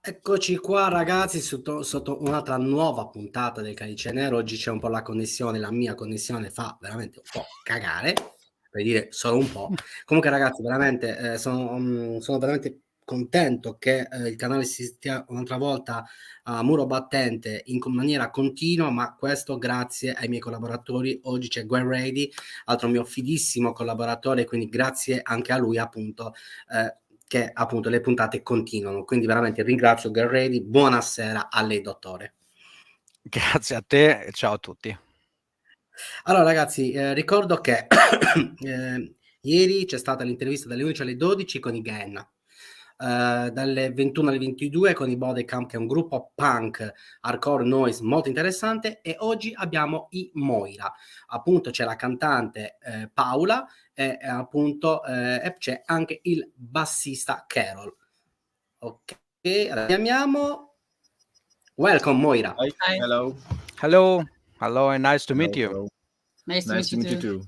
Eccoci qua ragazzi sotto un'altra nuova puntata del Calice Nero. Oggi c'è un po' la connessione, la mia connessione fa veramente un po' cagare, per dire solo un po'. Comunque ragazzi veramente sono veramente contento che il canale si stia un'altra volta a muro battente in maniera continua, ma questo grazie ai miei collaboratori. Oggi c'è Gwen Ready, altro mio fidissimo collaboratore, quindi grazie anche a lui appunto che appunto le puntate continuano. Quindi veramente ringrazio Gerredi, buonasera a lei dottore. Grazie a te e ciao a tutti. Allora ragazzi, ricordo che ieri c'è stata l'intervista dalle 11 alle 12 con i Genna, dalle 21 alle 22 con i Bodecamp, che è un gruppo punk hardcore noise molto interessante, e oggi abbiamo i Moira. Appunto c'è la cantante Paola e appunto c'è anche il bassista Carol. Ok, allora chiamiamo. Welcome Moira. Hi. Hello. Hello and nice to meet you. Hello. Nice to meet you too.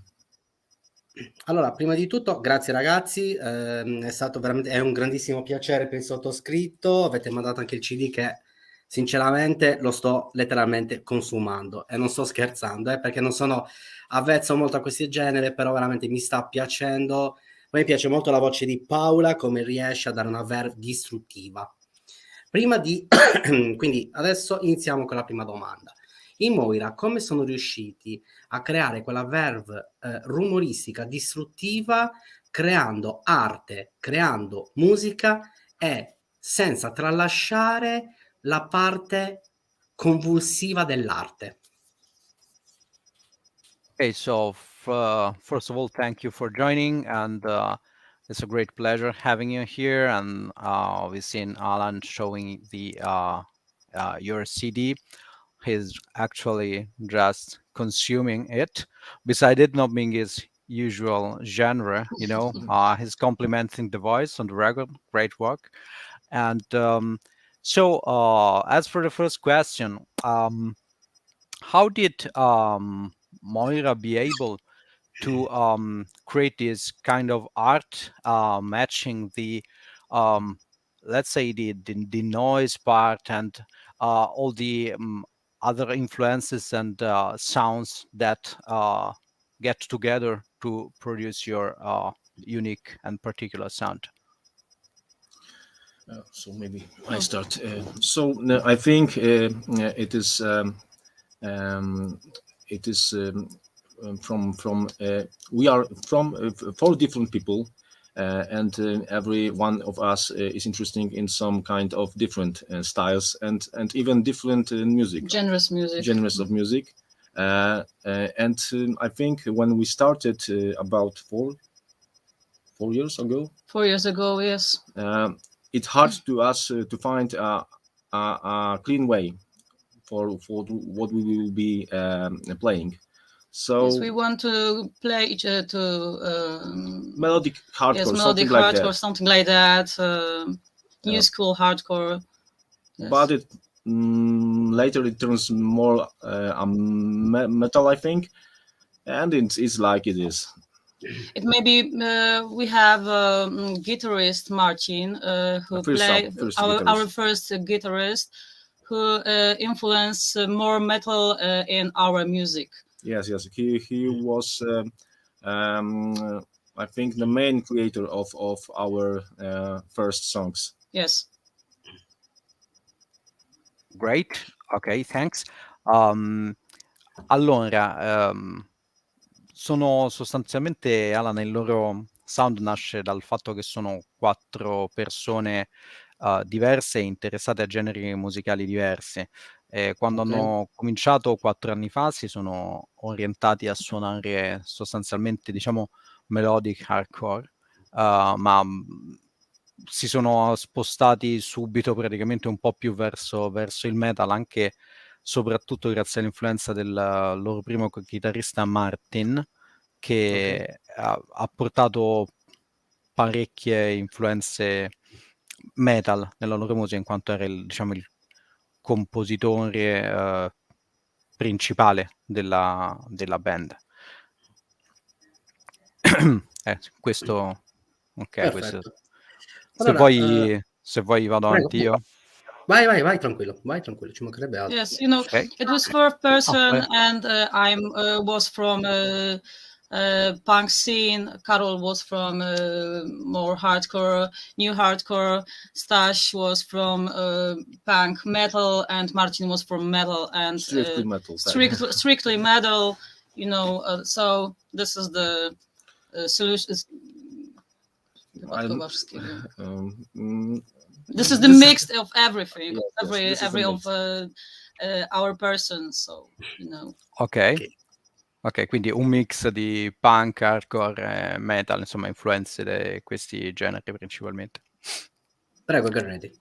Allora, prima di tutto, grazie ragazzi, è stato veramente, è un grandissimo piacere per il sottoscritto, avete mandato anche il CD che sinceramente lo sto letteralmente consumando e non sto scherzando, perché non sono avvezzo molto a questi generi, però veramente mi sta piacendo. A me piace molto la voce di Paola, come riesce a dare una verve distruttiva. Quindi adesso iniziamo con la prima domanda. I Moira come sono riusciti a creare quella verve rumoristica distruttiva, creando arte, creando musica e senza tralasciare la parte convulsiva dell'arte? Okay, so first of all, thank you for joining, and it's a great pleasure having you here. And we've seen Alan showing the your CD. He's actually just consuming it. Beside it not being his usual genre. He's complementing the voice on the record. Great work. And so as for the first question, how did Moira be able to create this kind of art matching the let's say the noise part and all the other influences and sounds that get together to produce your unique and particular sound? So maybe I start. I think it is from we are from 4 different people, and every one of us is interesting in some kind of different styles and even different music genres of music. And I think when we started about 4 years ago. 4 years ago, yes. It's hard to us to find a clean way for what we will be playing. So yes, we want to play melodic hardcore, yes, melodic something hardcore, like that. Something like that. New school hardcore. Yes. But later it turns more metal, I think, and it's like it is. It may be we have guitarist Martin who played our first guitarist who influenced more metal in our music. Yes, he was I think the main creator of our first songs. Yes. Great. Okay, thanks. Allora, sono sostanzialmente, Alan, il loro sound nasce dal fatto che sono 4 persone diverse e interessate a generi musicali diversi. Quando hanno cominciato 4 anni fa si sono orientati a suonare sostanzialmente, diciamo, melodic hardcore, ma si sono spostati subito praticamente un po' più verso il metal, anche soprattutto grazie all'influenza del loro primo chitarrista Martin, che ha portato parecchie influenze metal nella loro musica, in quanto era il compositore principale della band. Questo ok, questo. Allora, se vuoi vado avanti io. Vai tranquillo, ci mancherebbe altro. Yes, it was 4 person and I was from punk scene. Karol was from more hardcore, new hardcore. Stash was from punk metal, and Martin was from metal and strictly metal. Strictly metal. So this is the solution. This is the mix of everything, yes, every of our persons, so Ok, quindi un mix di punk, hardcore e metal, insomma, influenze di questi generi principalmente. Prego, Garreti.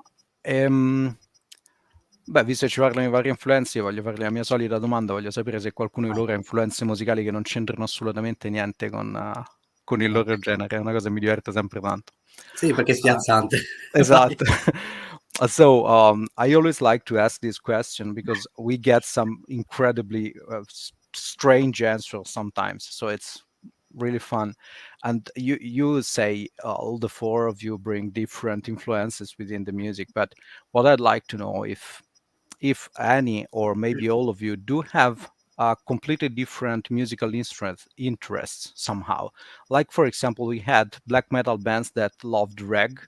Beh, visto che ci parlano di varie influenze, io voglio fare la mia solita domanda, voglio sapere se qualcuno di loro ha influenze musicali che non c'entrano assolutamente niente con il loro genere, è una cosa che mi diverte sempre tanto. Sì, perché è spiazzante. Esatto. So I always like to ask this question because we get some incredibly strange answers sometimes, so it's really fun. And you say all the 4 of you bring different influences within the music, but what I'd like to know if any or maybe all of you do have completely different musical interests somehow. Like, for example, we had black metal bands that loved reg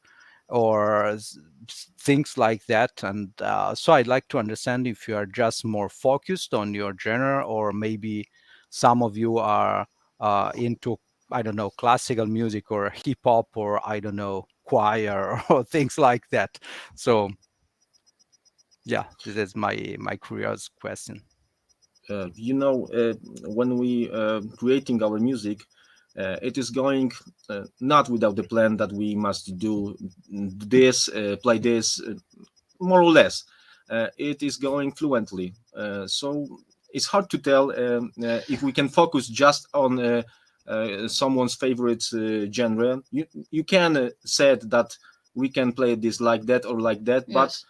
or things like that. And so I'd like to understand if you are just more focused on your genre, or maybe some of you are into, I don't know, classical music or hip hop, or I don't know, choir or things like that. So yeah, this is my curious question. When we creating our music, it is going not without the plan that we must do this, play this, more or less. It is going fluently. So it's hard to tell if we can focus just on someone's favorite genre. You can say that we can play this like that or like that, Yes. but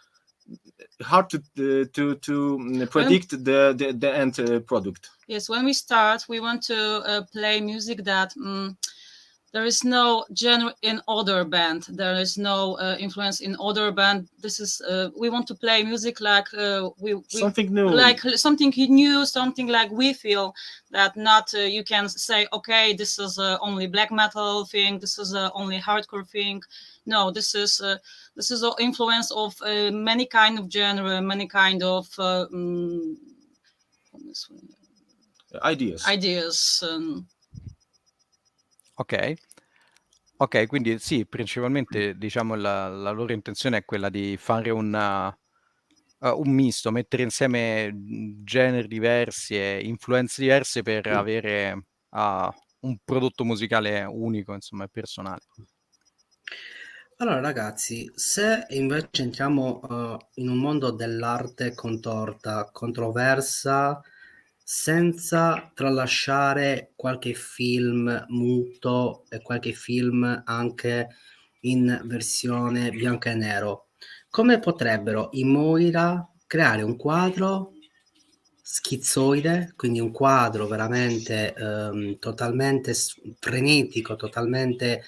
hard to predict the end product. Yes, when we start, we want to play music that there is no genre in other band. There is no influence in other band. This is we want to play music like Something new, like something new, something like we feel that not you can say, okay, this is only black metal thing, this is only hardcore thing. No, this is the influence of many kind of genre, many kind of ideas. Ok, quindi sì, principalmente diciamo la loro intenzione è quella di fare un misto, mettere insieme generi diversi e influenze diverse per avere un prodotto musicale unico, insomma, e personale. Allora ragazzi, se invece entriamo in un mondo dell'arte contorta, controversa, senza tralasciare qualche film muto e qualche film anche in versione bianco e nero, come potrebbero i Moira creare un quadro schizzoide, quindi un quadro veramente totalmente frenetico, totalmente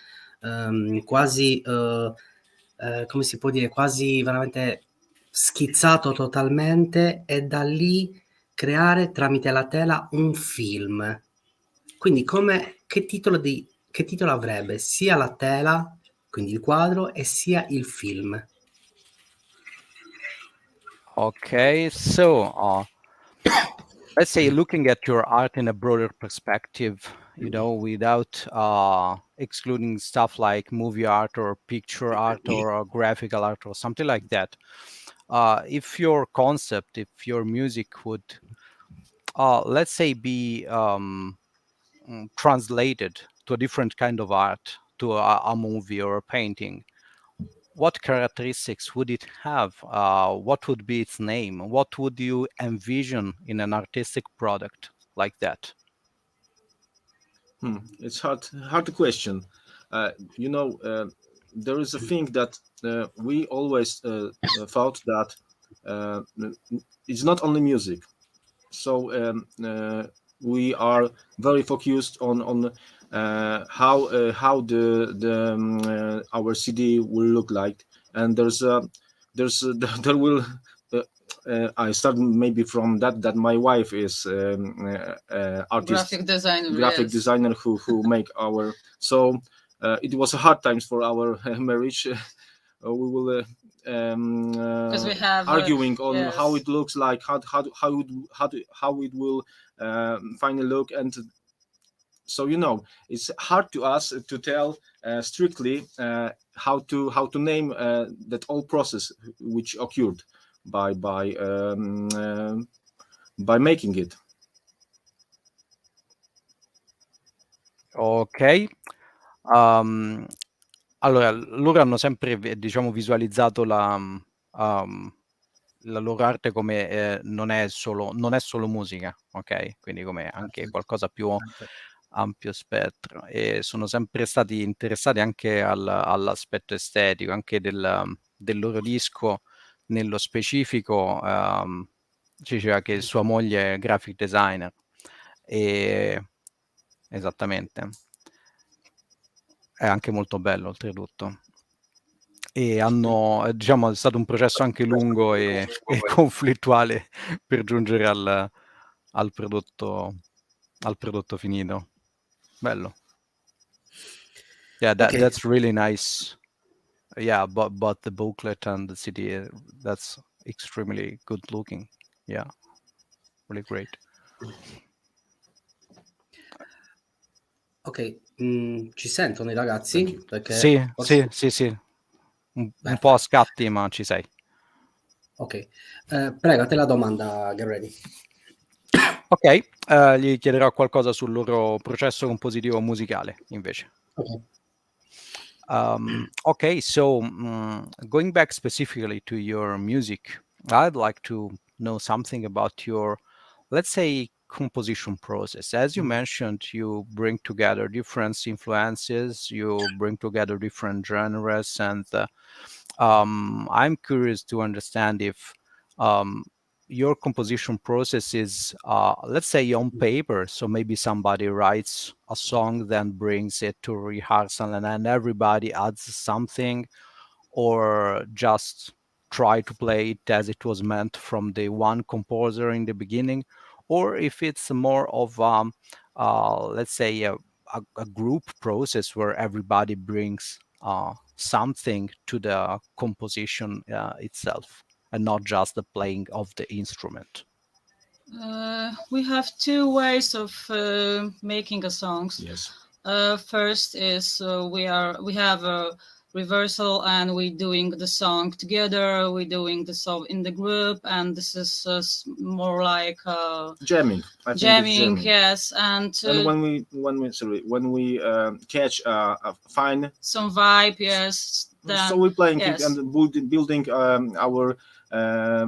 quasi come si può dire, quasi veramente schizzato totalmente, e da lì creare tramite la tela un film. Quindi che titolo avrebbe sia la tela, quindi il quadro, e sia il film? Okay, so let's say looking at your art in a broader perspective, you know, without excluding stuff like movie art or picture art or graphical art or something like that. If your concept, if your music would, let's say, be translated to a different kind of art, to a movie or a painting, what characteristics would it have? What would be its name? What would you envision in an artistic product like that? It's hard to question. You know, there is a thing that we always thought that it's not only music. So we are very focused on how our CD will look like, and there will. I start maybe from that my wife is artist, graphic designer who make our. So it was a hard times for our marriage. We will because we have arguing on how it looks like, how it will finally look, and so you know it's hard to us to tell strictly how to name that whole process which occurred by making it. Ok. Allora, loro hanno sempre, diciamo, visualizzato la loro arte come non è solo musica, ok? Quindi come anche qualcosa più ampio spettro, e sono sempre stati interessati anche all'aspetto estetico, anche del loro disco. Nello specifico ci diceva che sua moglie è graphic designer, e esattamente, è anche molto bello oltretutto, e hanno, diciamo, è stato un processo anche lungo e conflittuale per giungere al prodotto finito. Bello. Yeah, that's really nice. Yeah, but the booklet and the CD, that's extremely good looking. Yeah, really great. Ok, ci sentono i ragazzi? Perché Sì. Un po' a scatti, ma ci sei. Ok, prego, a te la domanda, get ready. Ok, gli chiederò qualcosa sul loro processo compositivo musicale, invece. Okay, so going back specifically to your music, I'd like to know something about your, let's say, composition process. As you mentioned, you bring together different influences, you bring together different genres, and I'm curious to understand if your composition process is, let's say, on paper. So maybe somebody writes a song, then brings it to rehearsal, and then everybody adds something, or just try to play it as it was meant from the one composer in the beginning, or if it's more of, let's say, a group process where everybody brings something to the composition itself, and not just the playing of the instrument. We have two ways of making a songs. Yes. First is we have a reversal, and we doing the song together. We doing the song in the group, and this is more like Jamming. I think it's jamming. Yes, and when we catch a fine some vibe. Yes. Then, so we're playing yes. it and building our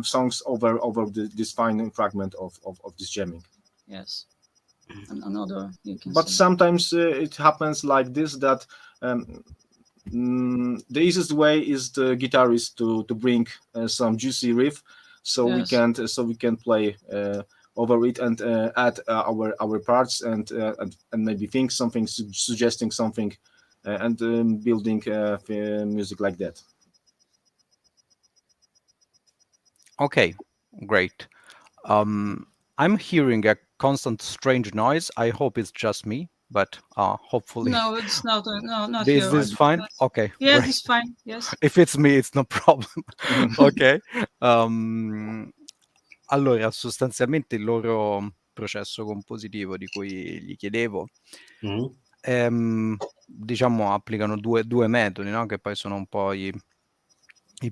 songs over this fine fragment of this jamming. Yes. And another you can. But say. sometimes it happens like this, that the easiest way is the guitarist to bring some juicy riff, so Yes. we can play over it and add our parts and maybe think something, suggesting something, and building music like that. Okay, great. I'm hearing a constant strange noise. I hope it's just me, but hopefully No, it's not. No, not this here. is fine. Okay, Yes, great. it's fine. Yes. If it's me, it's no problem. Ok. Allora, sostanzialmente il loro processo compositivo di cui gli chiedevo, diciamo, applicano due metodi, no? Che poi sono un po' i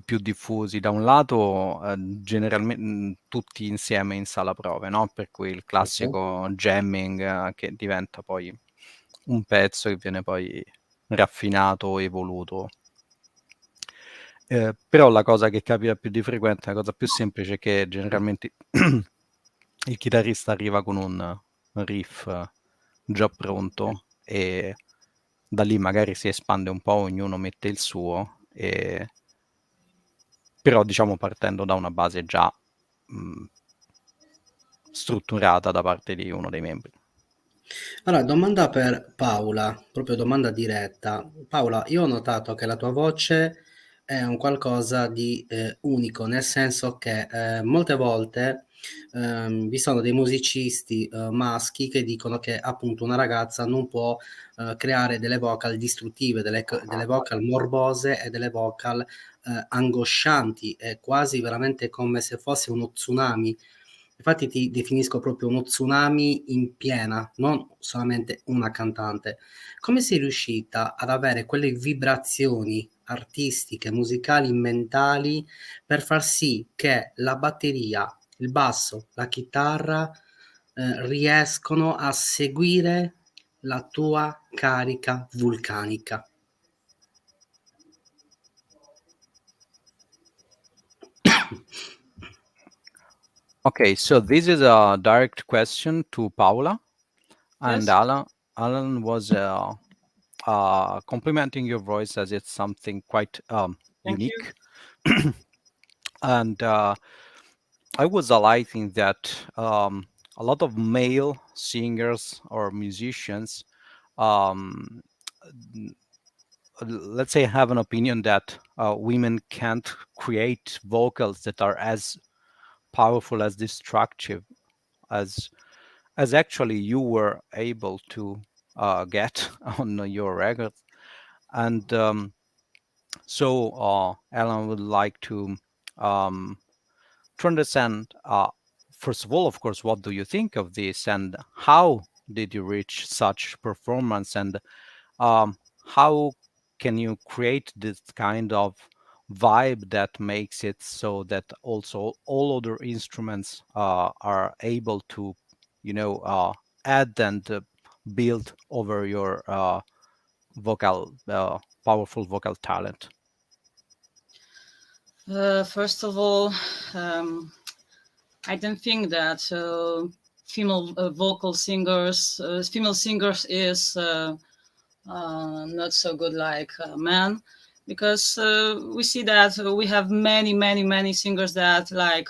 più diffusi. Da un lato, generalmente tutti insieme in sala prove, no? Per cui il classico jamming che diventa poi un pezzo che viene poi raffinato, evoluto. Però la cosa che capita più di frequente, la cosa più semplice, è che generalmente il chitarrista arriva con un riff già pronto, e da lì magari si espande un po', ognuno mette il suo, però diciamo partendo da una base già strutturata da parte di uno dei membri. Allora, domanda per Paola, proprio domanda diretta. Paola, io ho notato che la tua voce è un qualcosa di unico, nel senso che molte volte vi sono dei musicisti maschi che dicono che appunto una ragazza non può creare delle vocal distruttive, delle vocal morbose e delle vocal angoscianti, è quasi veramente come se fosse uno tsunami. Infatti ti definisco proprio uno tsunami in piena, non solamente una cantante. Come sei riuscita ad avere quelle vibrazioni artistiche, musicali, mentali per far sì che la batteria, il basso, la chitarra riescono a seguire la tua carica vulcanica? Okay, so this is a direct question to Paola, and Yes. Alan was complimenting your voice as it's something quite unique. And I was highlighting that a lot of male singers or musicians, let's say, have an opinion that women can't create vocals that are as powerful, as destructive as actually you were able to get on your records. And so Alan would like to understand, first of all, of course, what do you think of this, and how did you reach such performance, and how can you create this kind of vibe that makes it so that also all other instruments are able to, add and build over your powerful vocal talent? First of all, I don't think that female vocal singers. Female singers is not so good like men, because we see that we have many singers that like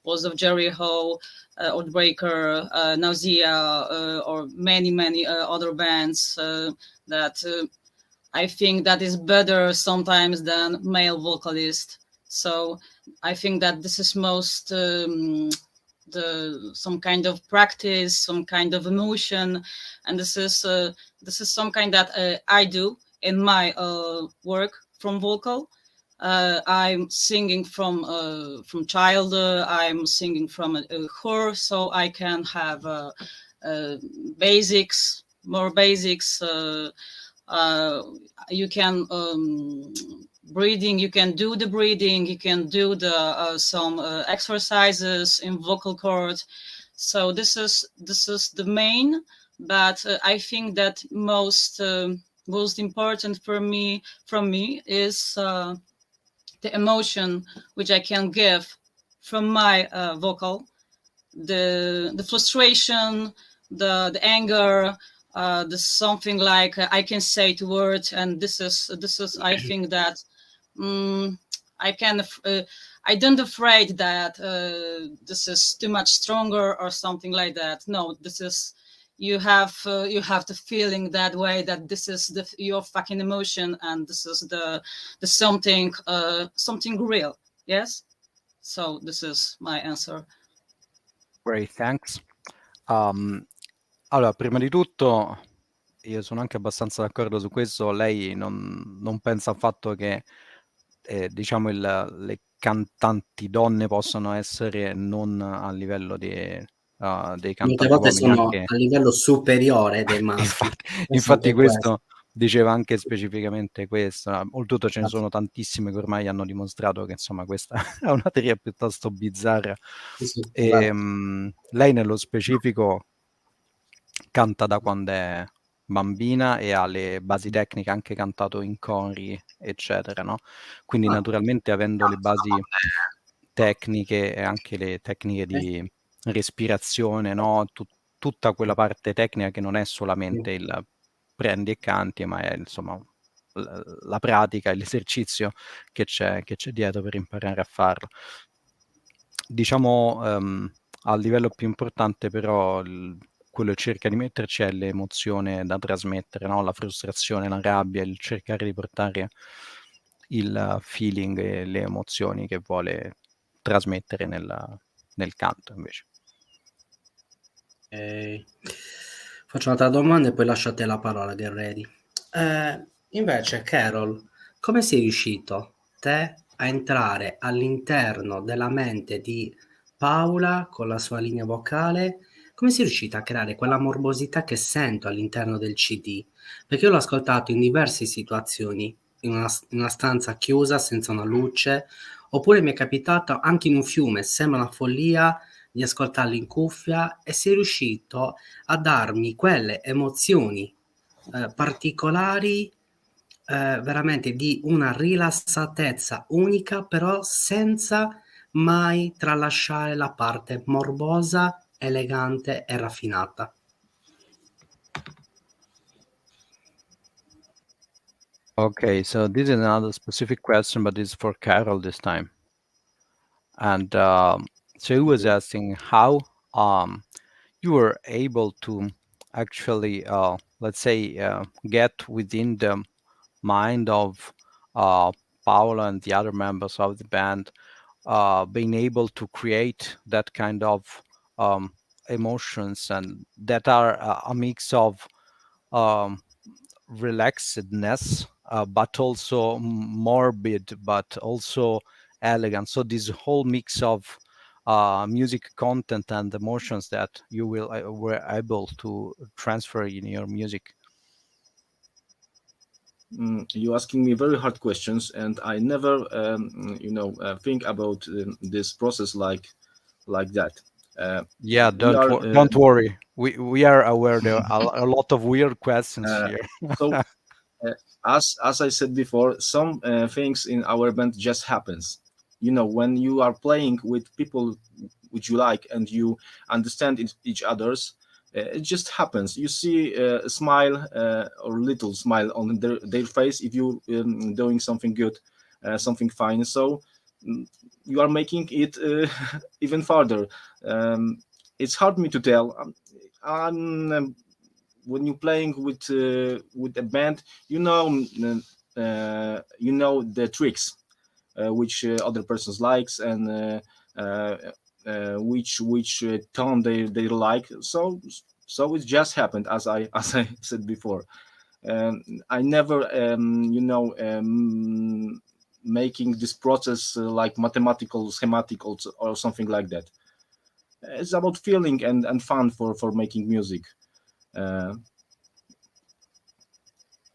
Walls of Jericho, Outbreaker, Nausea, or many other bands that I think that is better sometimes than male vocalist. So I think that this is most some kind of practice, some kind of emotion, and this is some kind that I do in my work from vocal. I'm singing from child. I'm singing from a chor, so I can have basics, more basics. You can breathing. You can do the breathing. You can do the some exercises in vocal cord. So this is the main. But I think that most important from me is the emotion which I can give from my vocal, the frustration, the anger, the something like I can say to words, and this is I think that I can I don't afraid that this is too much stronger or something like that. No, this is you have the feeling that way, that this is your fucking emotion, and this is the something real. Yes, so this is my answer. Great, thanks. Allora, prima di tutto, io sono anche abbastanza d'accordo su questo. Lei non pensa al fatto che diciamo le cantanti donne possono essere non a livello dei cantanti molte volte uomini, sono anche a livello superiore dei maschi. infatti questo diceva anche specificamente questo. Oltretutto ce ne sono tantissime che ormai hanno dimostrato che insomma questa è una teoria piuttosto bizzarra. Sì, lei nello specifico canta da quando è bambina e ha le basi tecniche, anche cantato in cori, eccetera, no? Quindi naturalmente avendo le basi tecniche e anche le tecniche di respirazione, no? Tutta quella parte tecnica che non è solamente il prendi e canti, ma è insomma la pratica e l'esercizio che c'è dietro per imparare a farlo. Diciamo a livello più importante però quello che cerca di metterci è l'emozione da trasmettere, no? La frustrazione, la rabbia, il cercare di portare il feeling e le emozioni che vuole trasmettere nel canto invece. Faccio un'altra domanda e poi lasciate la parola, get ready. Invece, Carol, come sei riuscito te a entrare all'interno della mente di Paola con la sua linea vocale? Come sei riuscita a creare quella morbosità che sento all'interno del CD? Perché io l'ho ascoltato in diverse situazioni, in una stanza chiusa, senza una luce, oppure mi è capitato anche in un fiume, sembra una follia, di ascoltarlo in cuffia, e sei riuscito a darmi quelle emozioni particolari, veramente di una rilassatezza unica, però senza mai tralasciare la parte morbosa, elegante e raffinata. Okay, so this is another specific question, but it's for Carol this time. And so he was asking how you were able to actually, let's say, get within the mind of Paola and the other members of the band, being able to create that kind of emotions, and that are a mix of relaxedness, but also morbid, but also elegant. So this whole mix of music content and emotions that you were able to transfer in your music. You're asking me very hard questions, and I never, think about this process like that. Yeah, don't worry. We are aware there are a lot of weird questions here. So, as I said before, some things in our band just happens. When you are playing with people which you like and you understand each other's, it just happens. You see a smile or little smile on their face if you doing something good, something fine. So you are making it even farther. It's hard me to tell. When you're playing with a band, you know the tricks which other persons likes, and which tone they like. So it just happened, as I said before. I never making this process like mathematical schematic or something like that. It's about feeling and fun for making music.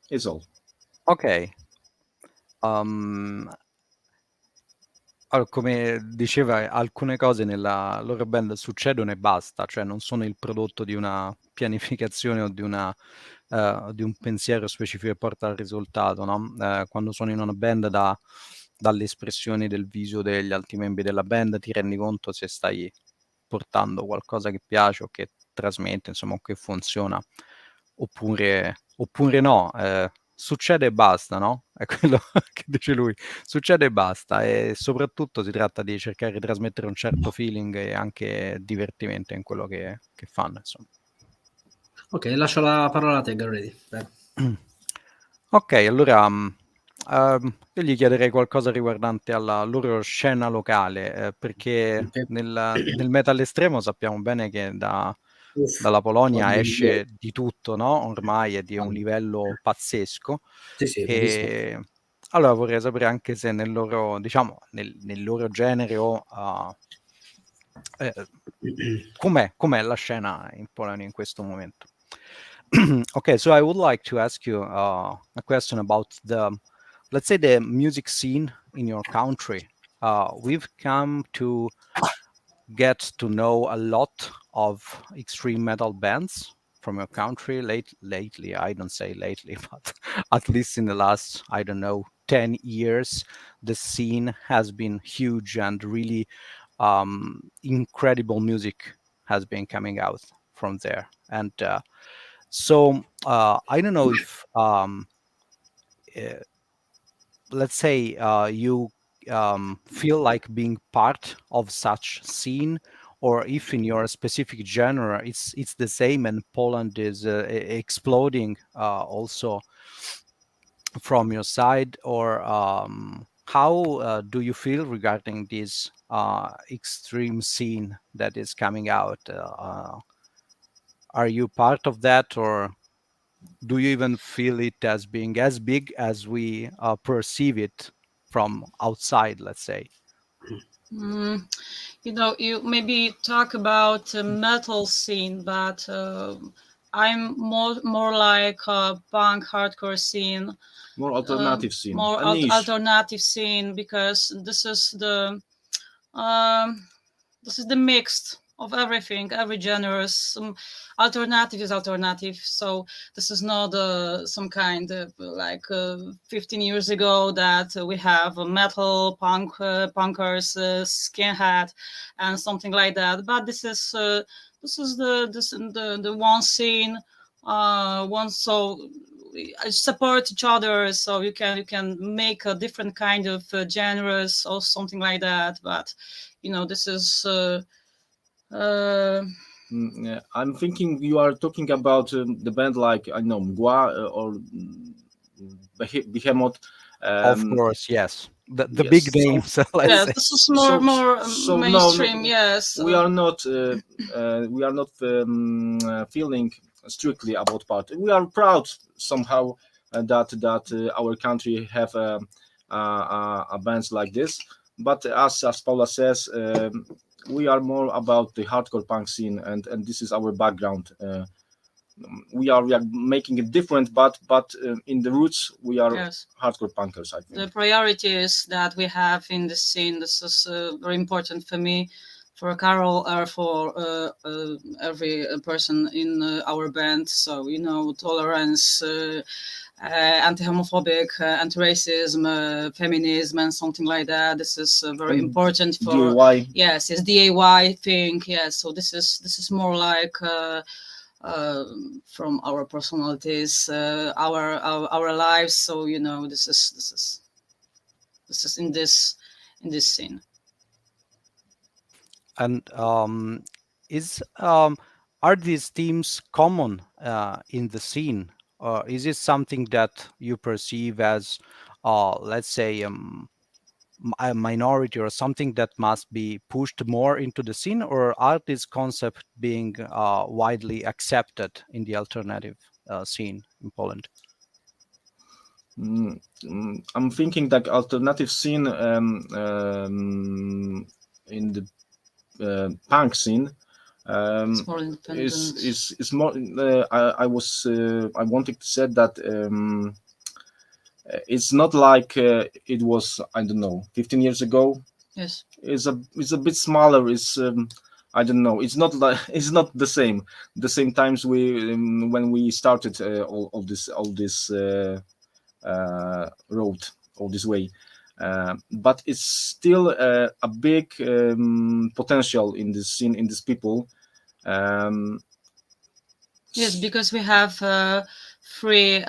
It's all. Ok. Allora, come diceva, alcune cose nella loro band succedono e basta, cioè non sono il prodotto di una pianificazione o di un pensiero specifico che porta al risultato, no? Quando suoni in una band, dalle espressioni del viso degli altri membri della band ti rendi conto se stai portando qualcosa che piace o che trasmette, insomma, o che funziona, oppure no. Succede e basta, no? È quello che dice lui. Succede e basta, e soprattutto si tratta di cercare di trasmettere un certo feeling e anche divertimento in quello che fanno, insomma. Ok, lascio la parola a te, Garredi. Ok, allora io gli chiederei qualcosa riguardante alla loro scena locale, perché nel metal estremo sappiamo bene che dalla Polonia esce di tutto, no? Ormai è di un livello pazzesco. Sì, E allora vorrei sapere anche se nel loro, diciamo, nel loro genere o com'è la scena in Polonia in questo momento. Okay, so I would like to ask you a question about let's say the music scene in your country. We've come to get to know a lot of extreme metal bands from your country lately. I don't say lately, but at least in the last, I don't know, 10 years, the scene has been huge, and really incredible music has been coming out from there. And so I don't know if let's say you feel like being part of such scene, or if in your specific genre it's the same and Poland is exploding also from your side, or how do you feel regarding this extreme scene that is coming out? Are you part of that, or do you even feel it as being as big as we perceive it from outside, let's say? You maybe talk about metal scene, but I'm more like a punk hardcore scene, more alternative scene, more alternative scene, because this is the mix of everything, every genre. Alternative is alternative, so this is not some kind of like 15 years ago that we have a metal punkers, skinhead, and something like that. But this is the one scene, one, so support each other, so you can make a different kind of genres or something like that. But this is I'm thinking you are talking about the band like, I know, Mgła or Behemoth. Of course, yes. The big names. Yes, this is more mainstream. No, yes, we are not feeling strictly about part. We are proud somehow that our country have a bands like this. But as Paula says, we are more about the hardcore punk scene, and this is our background. We are making it different, but in the roots we are hardcore punkers, I think. The priorities that we have in the scene, this is very important for me. for Carol or for every person in our band. So, you know, tolerance, anti-homophobic, anti-racism, feminism, and something like that. This is very important for DIY. Yes, it's DIY thing. Yes, so this is more like from our personalities, our lives. So, you know, this is in this scene. And are these themes common in the scene, or is it something that you perceive as, let's say, a minority or something that must be pushed more into the scene, or are these concepts being widely accepted in the alternative scene in Poland? I'm thinking that alternative scene in the punk scene It's more independent. is more. I wanted to say that it's not like it was, I don't know, 15 years ago. Yes, It's a bit smaller. It's I don't know. It's not like it's not the same. The same times when we started all this road, all this way. But it's still a big potential in this scene, in these people. yes, because we have free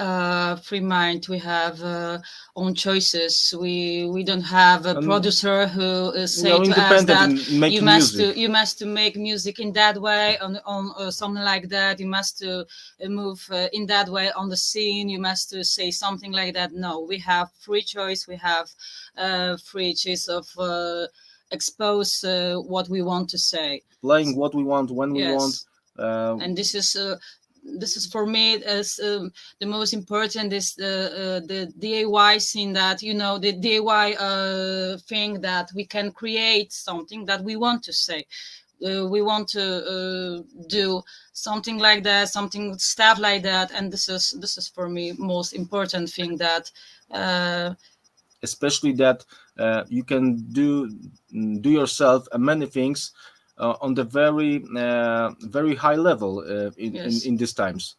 mind. We have own choices. We don't have a producer who say to us that you must to make music in that way, on something like that. You must to move in that way on the scene. You must to say something like that. No, we have free choice. We have free choice of expose what we want to say, playing what we want when we want. And this is for me as the most important is the DIY scene, that, you know, the DIY thing that we can create something that we want to say. We want to do something like that, something stuff like that, and this is for me most important thing, that especially that you can do yourself many things on the very high level in these times,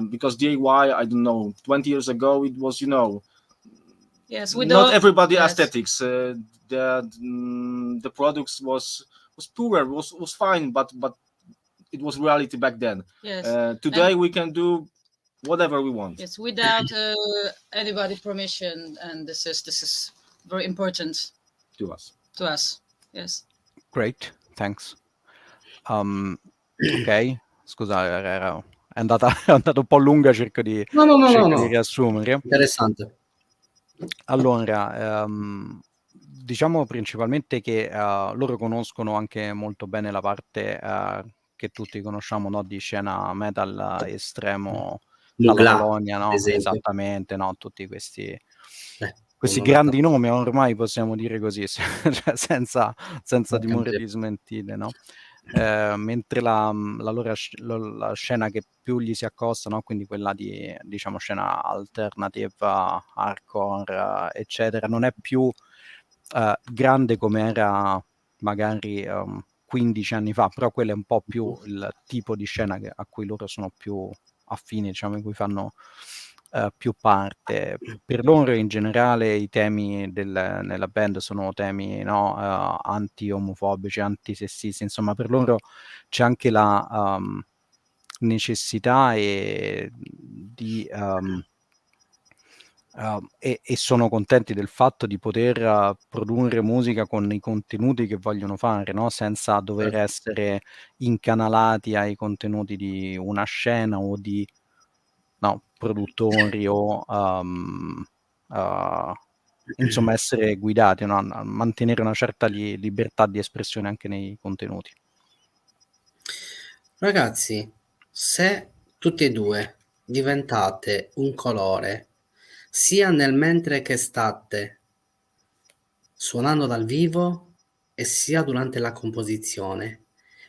because DIY, I don't know, 20 years ago it was, you know, not everybody aesthetics. The products was poorer, was fine, but it was reality back then. Today we can do whatever we want. Yes, without anybody permission, and this is very important to us. Yes. Great, thanks. Ok, scusa, è andata un po' lunga, cerco di riassumere. Interessante. Allora, diciamo principalmente che loro conoscono anche molto bene la parte che tutti conosciamo, no? Di scena metal estremo dalla Polonia, no? Esattamente, no? Tutti questi grandi nomi, ormai possiamo dire così, cioè senza timore di smentire, no? Mentre la scena che più gli si accosta, no? Quindi quella di, diciamo, scena alternative, hardcore, eccetera, non è più grande come era magari 15 anni fa, però quello è un po' più il tipo di scena a cui loro sono più affini, diciamo, in cui fanno più parte. Per loro in generale i temi nella band sono temi, no, anti-omofobici, antisessisti, insomma per loro c'è anche la necessità e sono contenti del fatto di poter produrre musica con i contenuti che vogliono fare, no? Senza dover essere incanalati ai contenuti di una scena o di produttori o insomma essere guidati, no? A mantenere una certa libertà di espressione anche nei contenuti. Ragazzi, se tutti e due diventate un colore sia nel mentre che state suonando dal vivo e sia durante la composizione,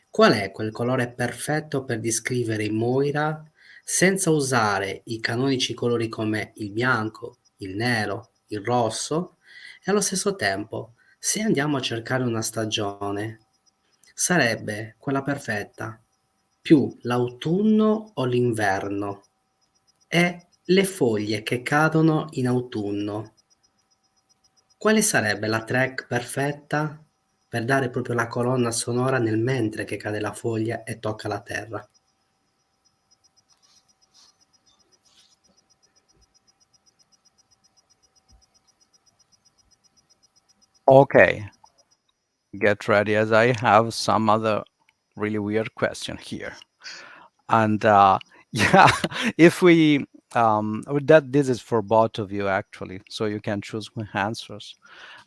qual è quel colore perfetto per descrivere in Moira senza usare i canonici colori come il bianco, il nero, il rosso, e allo stesso tempo, se andiamo a cercare una stagione, sarebbe quella perfetta più l'autunno o l'inverno e le foglie che cadono in autunno. Quale sarebbe la track perfetta per dare proprio la colonna sonora nel mentre che cade la foglia e tocca la terra? Okay, get ready, as I have some other really weird question here. And yeah, if we that this is for both of you actually, so you can choose my answers.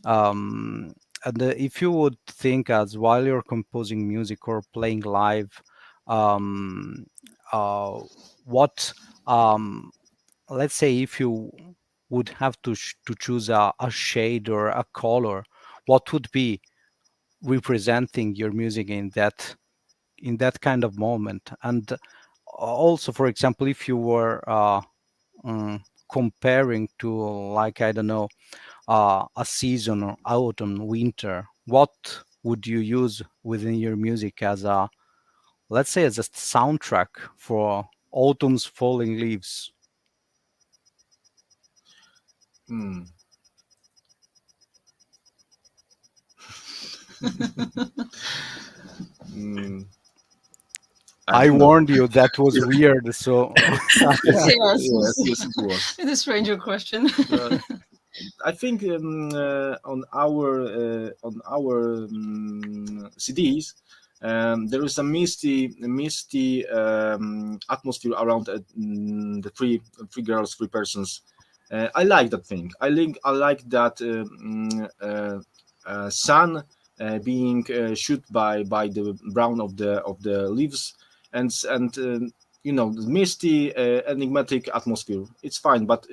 And if you would think as while you're composing music or playing live, what let's say if you would have to choose a shade or a color, what would be representing your music in that kind of moment? And also, for example, if you were comparing to, like, I don't know, a season or autumn, winter, what would you use within your music as a, let's say, as a soundtrack for autumn's falling leaves? I warned you that was weird, so Yes, Yes, it was. it's a stranger question. I think on our CDs, there is a misty atmosphere around the three girls, three persons. I like that thing. I like that sun being shoot by the brown of the leaves, and the misty enigmatic atmosphere. It's fine, but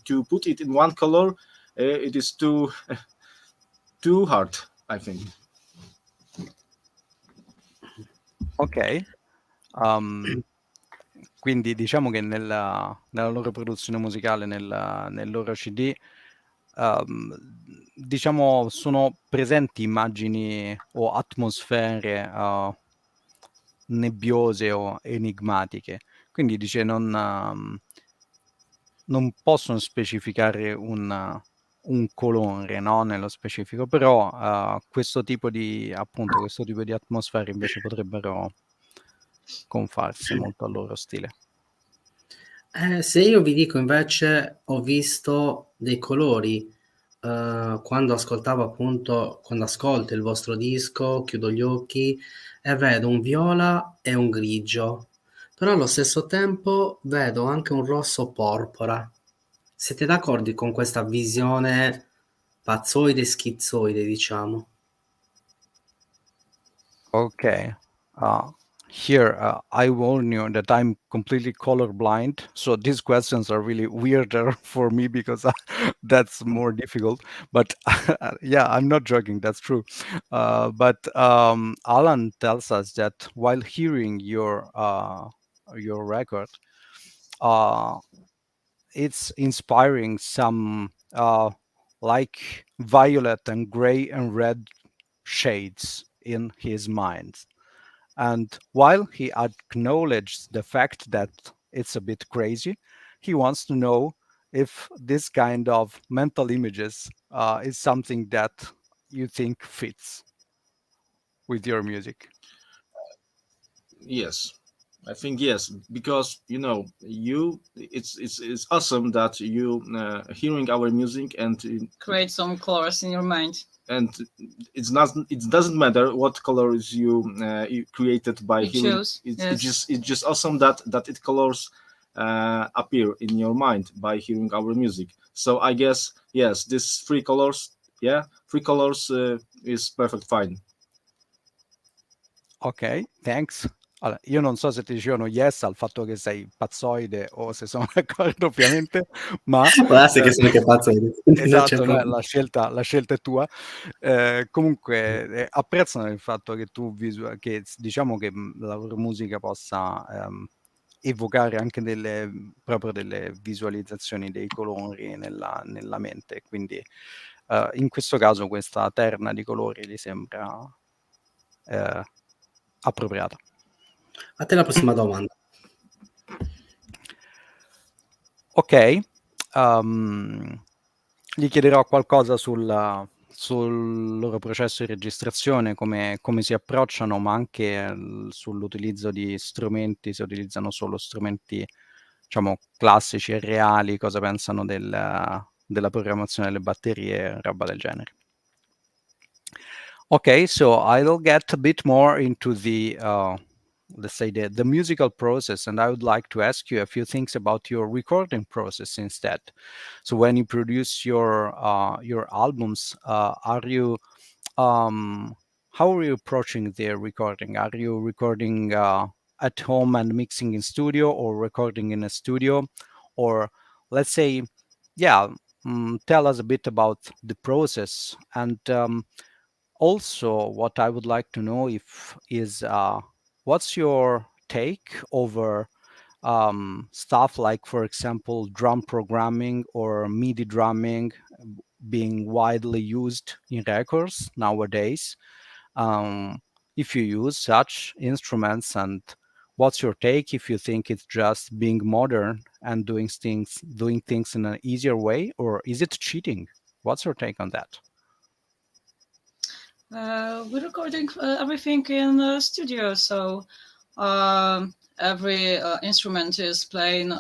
to put it in one color, it is too too hard, I think. ok. Quindi diciamo che nella loro produzione musicale, nel loro CD, diciamo sono presenti immagini o atmosfere nebbiose o enigmatiche. Quindi dice non possono specificare un colore, no, nello specifico, però questo tipo di atmosfere invece potrebbero confarsi molto al loro stile. Se io vi dico invece ho visto dei colori quando ascolto il vostro disco, chiudo gli occhi e vedo un viola e un grigio, però allo stesso tempo vedo anche un rosso porpora. Siete d'accordo con questa visione pazzoide e schizzoide, diciamo? Okay. Here, I warn you that I'm completely colorblind, so these questions are really weirder for me because that's more difficult. But yeah, I'm not joking. That's true. But Alan tells us that while hearing your record, it's inspiring some like violet and gray and red shades in his mind. And while he acknowledged the fact that it's a bit crazy, he wants to know if this kind of mental images is something that you think fits with your music. Yes, I think yes, because it's awesome that you hearing our music and Create some colors in your mind. and it doesn't matter what colors you created by You hearing. choose, yes. It's just awesome that it colors appear in your mind by hearing our music. So I guess yes, these three colors is perfect fine. Ok, thanks. Allora, io non so se ti dicevano yes al fatto che sei pazzoide o se sono d'accordo ovviamente, ma che sono che pazzoide. esatto, no, la scelta è tua. Comunque apprezzano il fatto che tu che diciamo che la loro musica possa evocare anche proprio delle visualizzazioni dei colori nella mente. Quindi in questo caso questa terna di colori gli sembra appropriata. A te la prossima domanda. Ok, gli chiederò qualcosa sul loro processo di registrazione, come si approcciano, ma anche sull'utilizzo di strumenti, se utilizzano solo strumenti, diciamo, classici e reali, cosa pensano della programmazione delle batterie, roba del genere. Okay, so I'll get a bit more into the let's say the musical process, and I would like to ask you a few things about your recording process instead. So when you produce your albums, are you how are you approaching the recording? Are you recording at home and mixing in studio, or recording in a studio? Or let's say, yeah, tell us a bit about the process. And also, what I would like to know is what's your take over stuff like, for example, drum programming or MIDI drumming being widely used in records nowadays? If you use such instruments, and what's your take if you think it's just being modern and doing things in an easier way, or is it cheating? What's your take on that? We're recording everything in the studio, so every instrument is playing.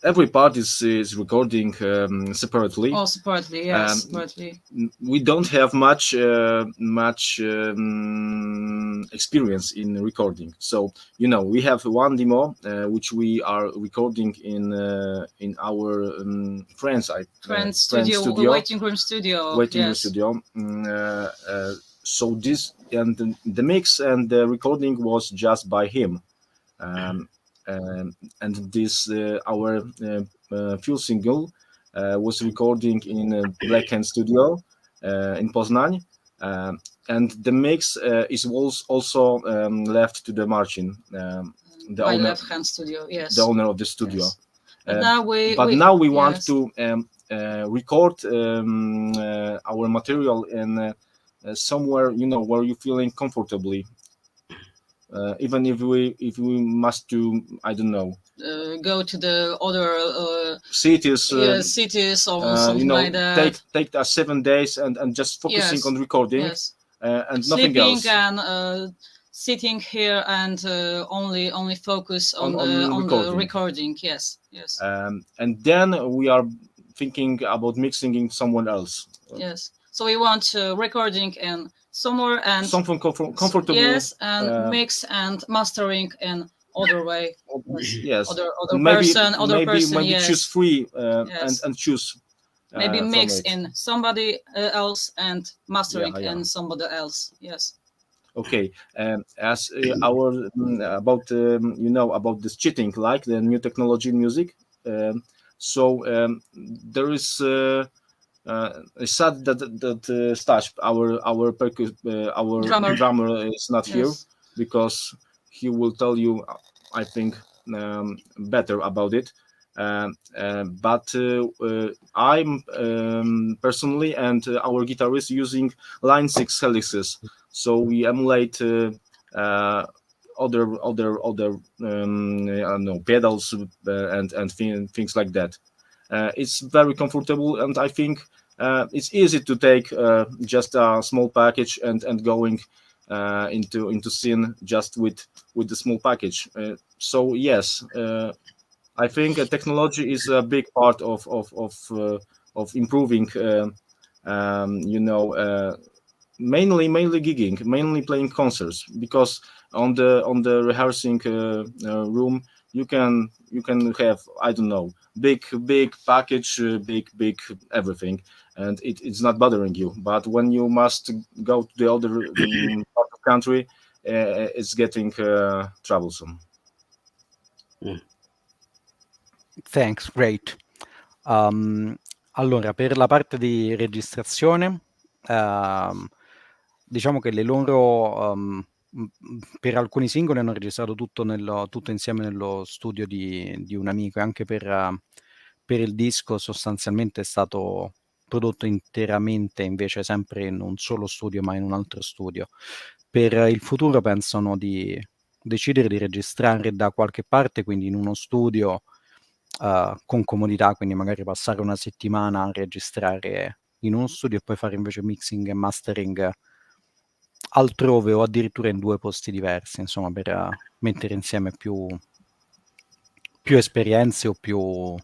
Every part is recording separately. Oh, separately, yes, separately. We don't have much experience in recording, so we have one demo which we are recording in our friend's studio, waiting room studio. So this and the mix and the recording was just by him. And this our full single was recording in Black Hand Studio in Poznań, and the mix is also left to the Marcin, the My owner, Left Hand Studio, yes, the owner of the studio. Yes. But now we want to record our material in somewhere where you're feeling comfortably. Even if we must do, I don't know, go to the other cities, cities or something like that. Take 7 days and just focusing on recording, and sleeping nothing else. And sitting here and only focus on the recording. Yes. And then we are thinking about mixing in someone else. Yes. So we want recording and somewhere and something comfortable. Yes, and mix and mastering in other way. Yes. Other person. Maybe yes. choose free and choose. Maybe mix in somebody else and mastering in somebody else. Yes. Okay. As our about about this cheating, like the new technology in music. So there is. It's sad that Stash, our drummer is not here, because he will tell you, I think, better about it. But I'm personally and our guitarist using Line 6 Helixes, so we emulate other I don't know, pedals and things like that. It's very comfortable, and I think it's easy to take just a small package and going into scene just with the small package. So yes, I think technology is a big part of improving. Mainly gigging, mainly playing concerts, because on the rehearsing room you can have, I don't know, big package, big everything, and it's not bothering you. But when you must go to the other part of the country, it's getting troublesome. Thanks, great. Allora, per la parte di registrazione, diciamo che le loro per alcuni singoli hanno registrato tutto insieme nello studio di un amico, e anche per per il disco sostanzialmente è stato prodotto interamente invece sempre in un solo studio ma in un altro studio. Per il futuro pensano di decidere di registrare da qualche parte, quindi in uno studio con comodità, quindi magari passare una settimana a registrare in uno studio e poi fare invece mixing e mastering altrove o addirittura in 2 posti diversi, insomma, per mettere insieme più esperienze o più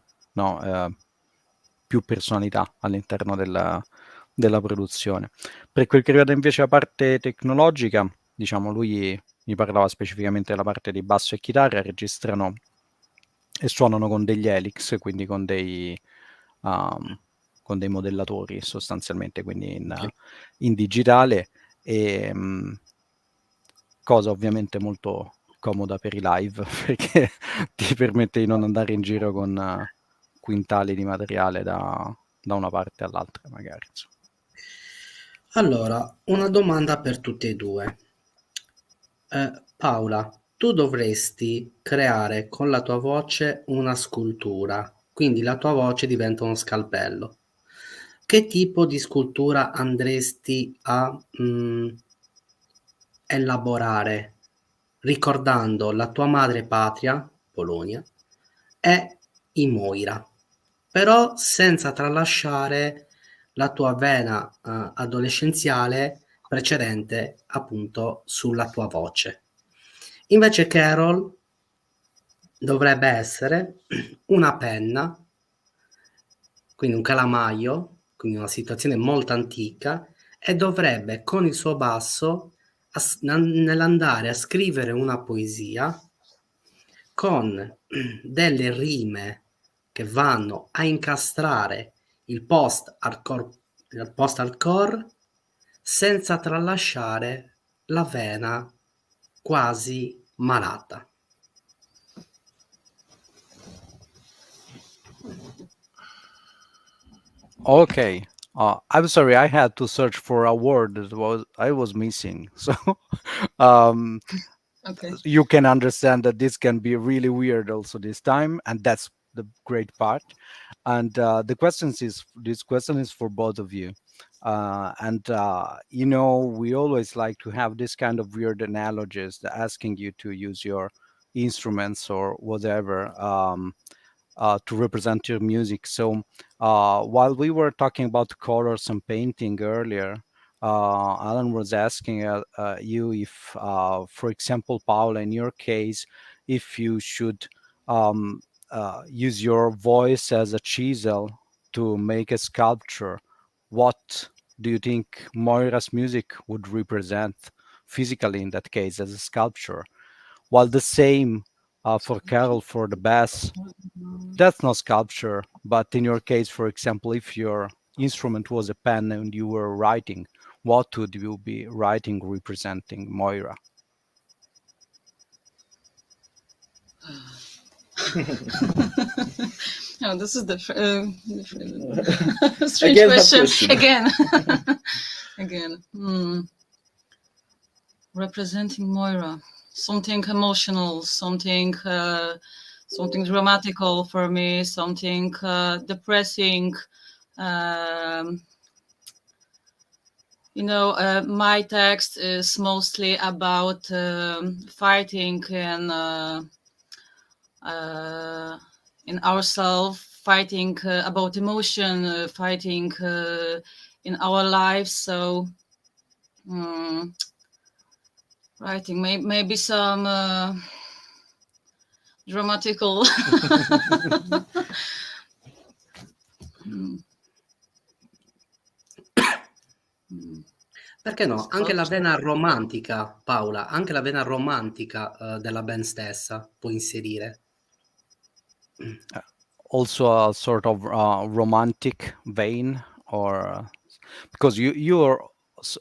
personalità all'interno della produzione. Per quel che riguarda invece la parte tecnologica, diciamo, lui mi parlava specificamente della parte di basso e chitarra, registrano e suonano con degli Helix, quindi con dei modellatori sostanzialmente, quindi in digitale, e cosa ovviamente molto comoda per i live perché ti permette di non andare in giro con quintali di materiale da una parte all'altra magari. Allora, una domanda per tutti e due. Paola, tu dovresti creare con la tua voce una scultura, quindi la tua voce diventa uno scalpello. Che tipo di scultura andresti a elaborare, ricordando la tua madre patria, Polonia, e i Moira, però senza tralasciare la tua vena adolescenziale precedente appunto sulla tua voce. Invece Carol dovrebbe essere una penna, quindi un calamaio, quindi una situazione molto antica, e dovrebbe con il suo basso nell'andare a scrivere una poesia con delle rime che vanno a incastrare il post-hardcore senza tralasciare la vena quasi malata. Okay. I'm sorry, I had to search for a word that I was missing. So Okay. you can understand that this can be really weird also this time, and that's the great part. And this question is for both of you. We always like to have this kind of weird analogies, asking you to use your instruments or whatever to represent your music. So while we were talking about colors and painting earlier, Alan was asking you if, for example, Paula, in your case, if you should use your voice as a chisel to make a sculpture, what do you think Moira's music would represent physically in that case as a sculpture? While the same for Carol for the bass, that's not sculpture, but in your case, for example, if your instrument was a pen and you were writing, what would you be writing representing Moira? Oh, this is the strange question. Again. Representing Moira, something emotional, something dramatical for me, something depressing. My text is mostly about fighting in ourselves, fighting about emotion, fighting in our lives. So writing maybe some dramatical. Perché no? Anche la vena romantica, Paola, anche la vena romantica della band stessa puoi inserire. Also a sort of romantic vein, or because you are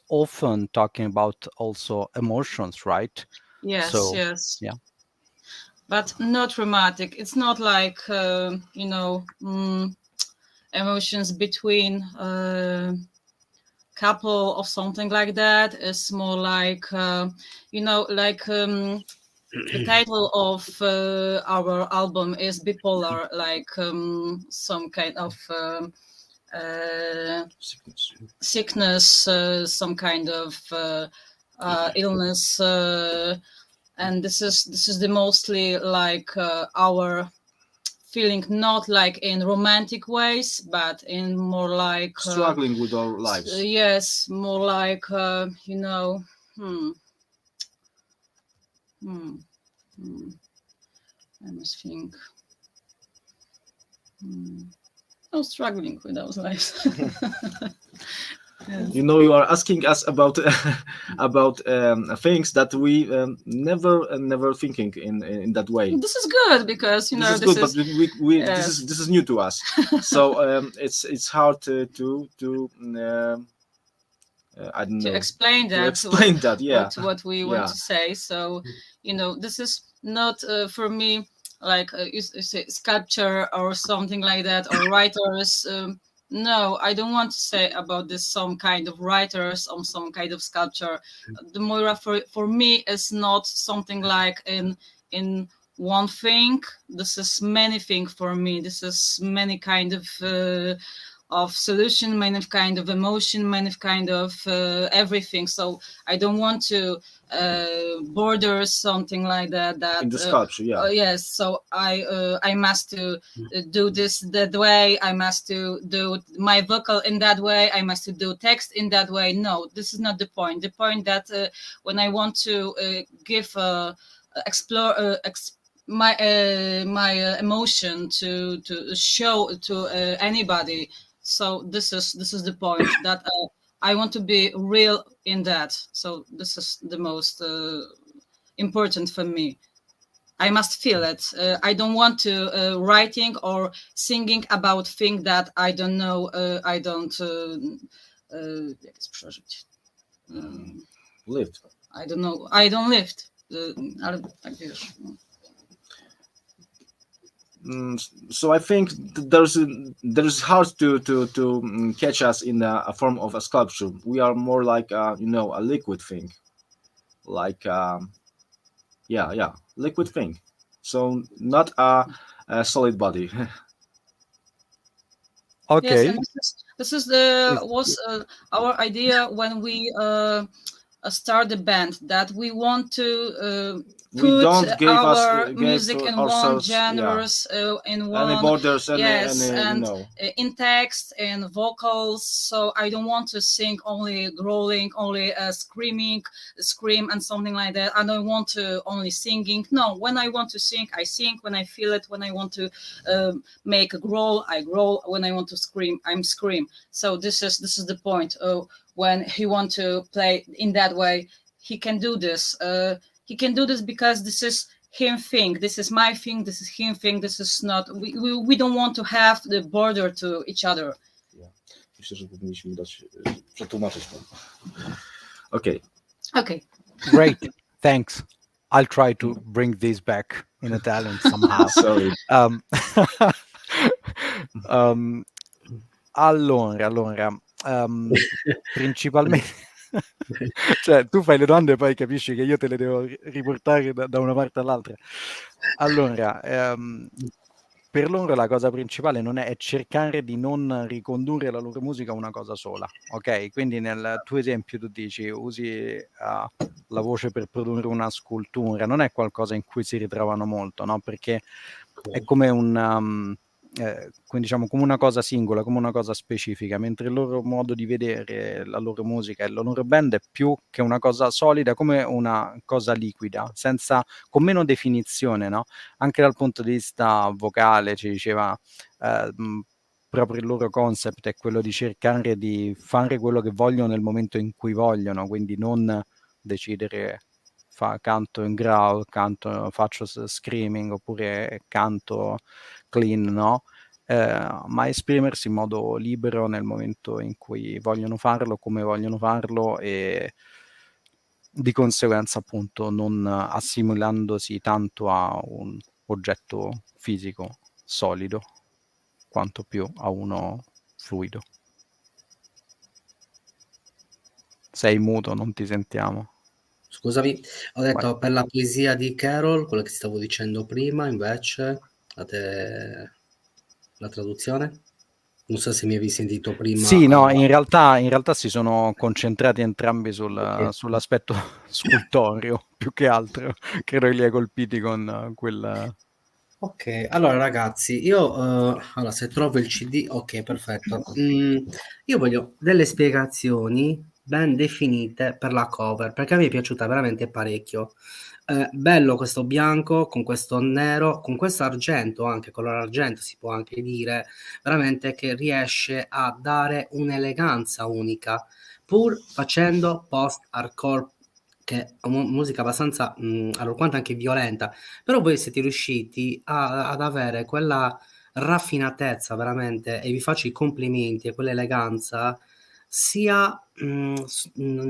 often talking about also emotions, right? Yes, so, yes. Yeah. But not romantic. It's not like, emotions between couple or something like that. It's more like, the title of our album is bipolar, like some kind of sickness, some kind of illness, and this is the mostly like our feeling, not like in romantic ways, but in more like struggling with our lives. Yes, more like I must think. I'm struggling with those lives. You know, you are asking us about about things that we never thinking in that way. This is good because this is good, but yes. this is new to us. So it's hard to I don't know, to explain that. To explain that, yeah. What we want to say. So this is not for me like you say sculpture or something like that, or writers. No, I don't want to say about this some kind of writers or some kind of sculpture. The Moira for me is not something like in one thing. This is many things for me. This is many kind of solution, many kind of emotion, many kind of everything. So I don't want to border something like that in the sculpture. Yes, so I must to do this that way, I must to do my vocal in that way, I must to do text in that way. No, this is not the point. The point that when I want to give explore my emotion to show to anybody. So this is the point that I want to be real in that. So this is the most important for me. I must feel it. I don't want to writing or singing about things that I don't know. I don't lived. I don't know. I don't lived. So I think there's hard to catch us in a form of a sculpture. We are more like a liquid thing, like liquid thing. So not a solid body. Okay. Yes, and this is was our idea when we start the band, that we want to put our music in one genres, in one any borders, in text and vocals. So I don't want to sing only growling, only scream and something like that. I don't want to only singing. No, when I want to sing, I sing. When I feel it, when I want to make a growl, I growl. When I want to scream, I'm scream. So this is the point. When he want to play in that way, he can do this. He can do this because this is him thing. This is my thing. This is him thing. This is not. We don't want to have the border to each other. Myślę, że powinniśmy dać przetłumaczyć to. Okay. Great. Thanks. I'll try to bring this back in Italian somehow. Sorry. Allora, principalmente cioè tu fai le domande e poi capisci che io te le devo riportare da una parte all'altra. Allora, per loro la cosa principale non è cercare di non ricondurre la loro musica a una cosa sola, ok? Quindi nel tuo esempio tu dici usi la voce per produrre una scultura, non è qualcosa in cui si ritrovano molto, no? Perché è come quindi diciamo come una cosa singola, come una cosa specifica, mentre il loro modo di vedere la loro musica e la loro band è più che una cosa solida, come una cosa liquida, con meno definizione, no? Anche dal punto di vista vocale, ci diceva proprio il loro concept è quello di cercare di fare quello che vogliono nel momento in cui vogliono, quindi non decidere canto in growl, faccio screaming oppure canto clean, no? Ma esprimersi in modo libero nel momento in cui vogliono farlo, come vogliono farlo, e di conseguenza appunto non assimilandosi tanto a un oggetto fisico solido quanto più a uno fluido. Sei muto, non ti sentiamo. Scusami, ho detto per la poesia di Carol, quello che stavo dicendo prima, invece, la traduzione? Non so se mi avevi sentito prima. Sì, no, in realtà si sono concentrati entrambi sull'aspetto scultoreo, più che altro. Credo che li hai colpiti con quel... Ok, allora ragazzi, io allora, se trovo il CD, ok, perfetto. Io voglio delle spiegazioni ben definite per la cover, perché a me è piaciuta veramente parecchio. Bello questo bianco con questo nero, con questo argento, anche colore argento si può anche dire, veramente che riesce a dare un'eleganza unica, pur facendo post-hardcore, che è musica abbastanza allorquanto anche violenta, però voi siete riusciti ad avere quella raffinatezza veramente, e vi faccio i complimenti, e quell'eleganza, sia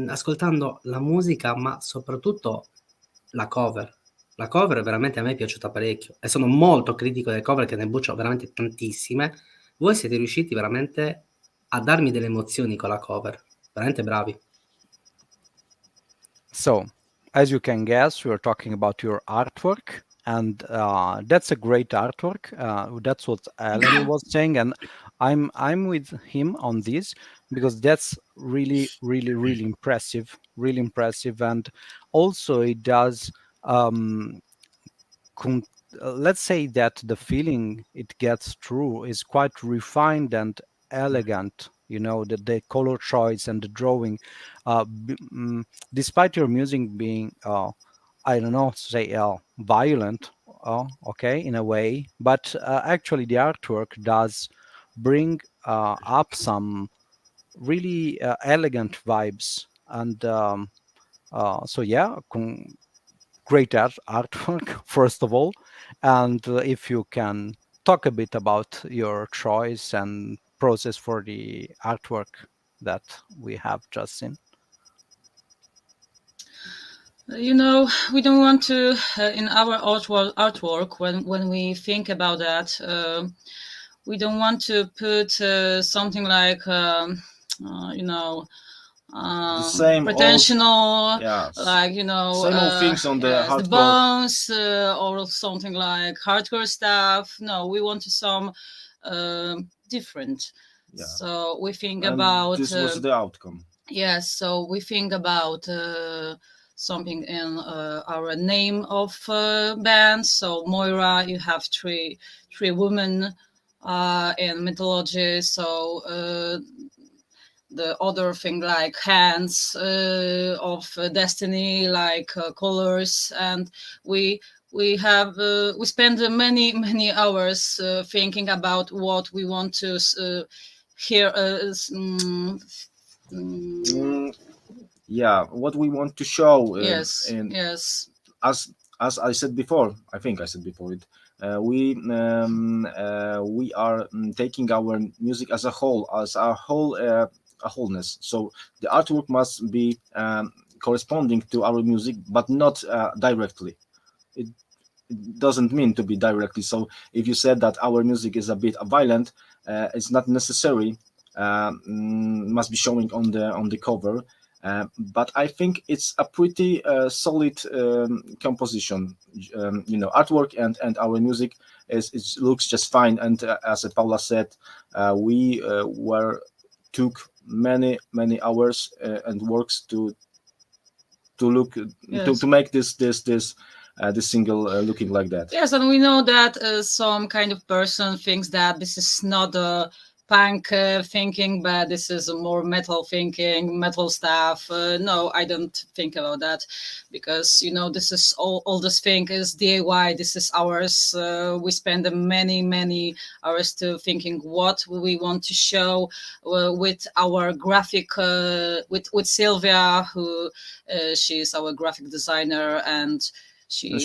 ascoltando la musica, ma soprattutto la cover. La cover veramente a me è piaciuta parecchio e sono molto critico delle cover, che ne buccio veramente tantissime. Voi siete riusciti veramente a darmi delle emozioni con la cover, veramente bravi. So, as you can guess, we are talking about your artwork, and that's a great artwork. That's what Alan was saying, and I'm with him on this because that's really, really, really impressive, and also it does. Let's say that the feeling it gets through is quite refined and elegant. You know, the color choice and the drawing, despite your music being, I don't know, say violent, okay, in a way, but actually the artwork does bring up some really elegant vibes, and so yeah, great artwork first of all, and if you can talk a bit about your choice and process for the artwork that we have just seen. You know, we don't want to in our artwork when we think about that, we don't want to put something like you know, The same pretensional, yes. like, you know, Same old things on the yes, hardcore. the bones, or something like hardcore stuff. No, we want some different. Yeah. So we think And about this was the outcome. yes. So we think about something in our name of band. So Moira, you have three women in mythology. So the other thing like hands of destiny, like colors, and we have we spend many hours thinking about what we want to hear. Yeah, what we want to show. Yes, and yes. As I said before, I think I said before it. We are taking our music as a whole, a wholeness. So the artwork must be corresponding to our music, but not directly. It doesn't mean to be directly. So if you said that our music is a bit violent, it's not necessary. Must be showing on the cover. But I think it's a pretty solid composition. You know, artwork and our music it looks just fine. And as Paula said, we took many hours and works to look Yes. to make this single looking like that. Yes, and we know that some kind of person thinks that this is not a punk thinking, but this is a more metal thinking, metal stuff. No, I don't think about that, because, you know, this is all this thing is DIY. This is ours. We spend many hours to thinking what we want to show with our graphic, with Sylvia, who she's our graphic designer, and she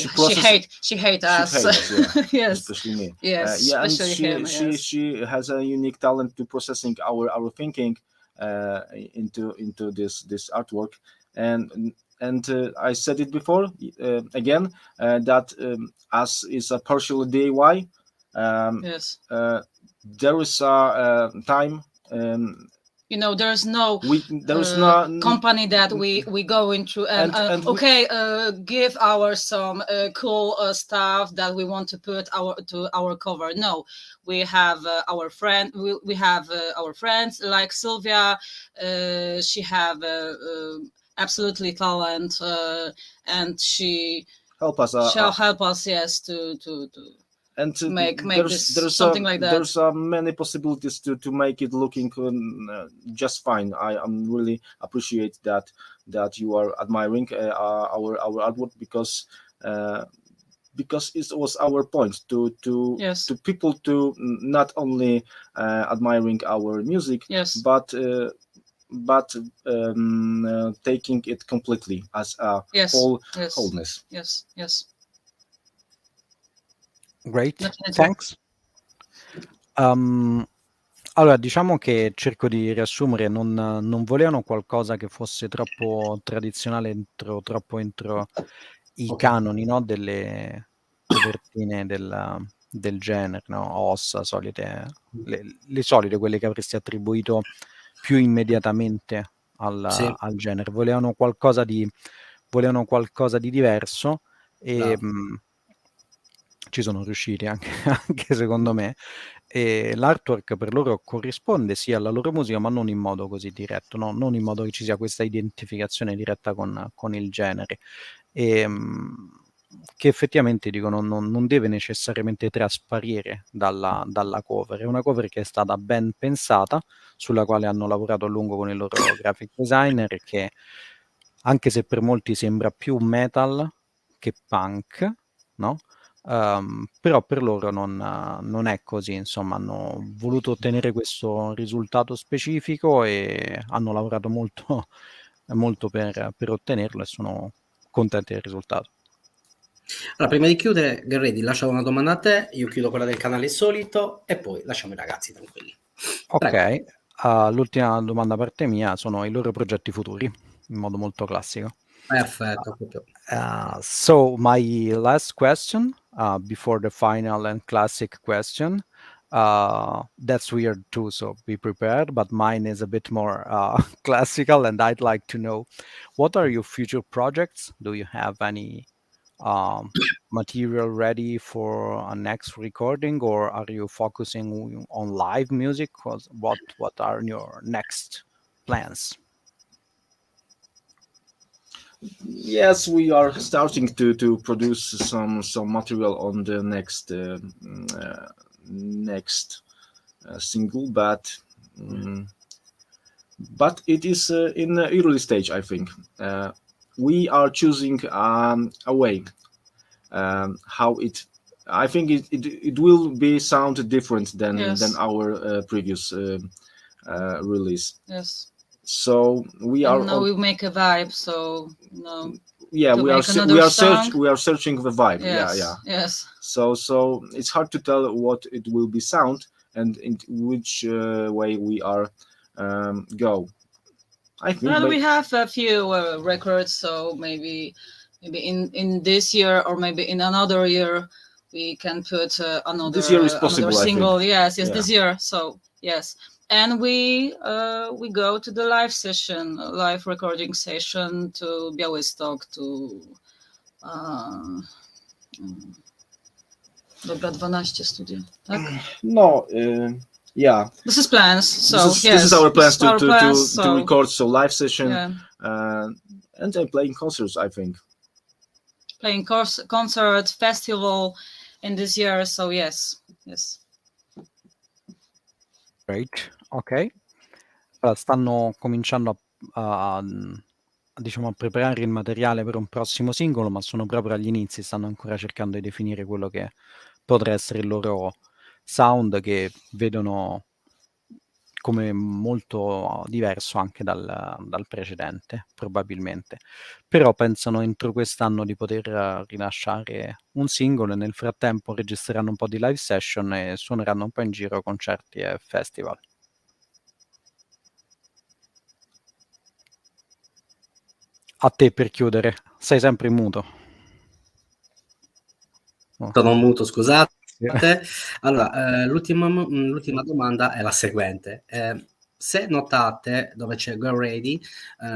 hate us. Yeah. Yes, especially me. Yes, Yeah, and especially him. Yes. she has a unique talent to processing our thinking into this artwork, and I said it before again that as is a partial DIY. Yes. There is a time there's no no company that we go into and give some cool stuff that we want to put to our cover. No, we have our friend. We have our friends like Sylvia. She have absolutely talent, and she help us. Shall help us, yes, to and to make there's something like that. There's many possibilities to make it looking just fine. I really appreciate that you are admiring our artwork, because it was our point to people to not only admiring our music, but taking it completely as a wholeness. Yes. Great, thanks. Allora, diciamo che cerco di riassumere, non volevano qualcosa che fosse troppo tradizionale, troppo entro i canoni, no? Delle copertine del genere, no? Ossa, solite, le solite, quelle che avresti attribuito più immediatamente al genere. Volevano qualcosa di diverso, e ci sono riusciti anche secondo me, e l'artwork per loro corrisponde sì alla loro musica, ma non in modo così diretto, no? Non in modo che ci sia questa identificazione diretta con il genere, e che effettivamente dicono non deve necessariamente trasparire dalla cover. È una cover che è stata ben pensata, sulla quale hanno lavorato a lungo con il loro graphic designer, che anche se per molti sembra più metal che punk, no? Però per loro non è così, insomma. Hanno voluto ottenere questo risultato specifico e hanno lavorato molto molto per ottenerlo, e sono contenti del risultato. Allora, prima di chiudere, Garredi, lascio una domanda a te, io chiudo quella del canale solito e poi lasciamo i ragazzi tranquilli. Ok, l'ultima domanda da parte mia sono i loro progetti futuri, in modo molto classico. Perfetto. So my last question, before the final and classic question, that's weird too, so be prepared, but mine is a bit more classical, and I'd like to know, what are your future projects? Do you have any material ready for a next recording, or are you focusing on live music? What are your next plans? Yes, we are starting to produce some material on the next single, but it is in the early stage, I think. We are choosing a way how it. I think it will be sound different than our previous release. Yes. So we are. Now we make a vibe. So no. Yeah, we are searching the vibe. Yes, yes. So it's hard to tell what it will be sound and in which way we are go. I think we have a few records, so maybe in this year or maybe in another year we can put another. This year is possible, another single. I think. Yes, this year. So yes. And we go to the live recording session to Białystok, to Dobra 12 studio, tak? No, yeah. This is plans. So this is our plans to record live session, and playing concerts, I think. Playing concert festival in this year, so yes. Great, ok. Stanno cominciando a preparare il materiale per un prossimo singolo, ma sono proprio agli inizi, stanno ancora cercando di definire quello che potrà essere il loro sound, che vedono come molto diverso anche dal precedente, probabilmente. Però pensano entro quest'anno di poter rilasciare un singolo, e nel frattempo registreranno un po' di live session e suoneranno un po' in giro concerti e festival. A te per chiudere, sei sempre in muto. Sono muto, scusate. Allora, l'ultima domanda è la seguente. se notate dove c'è Go Ready,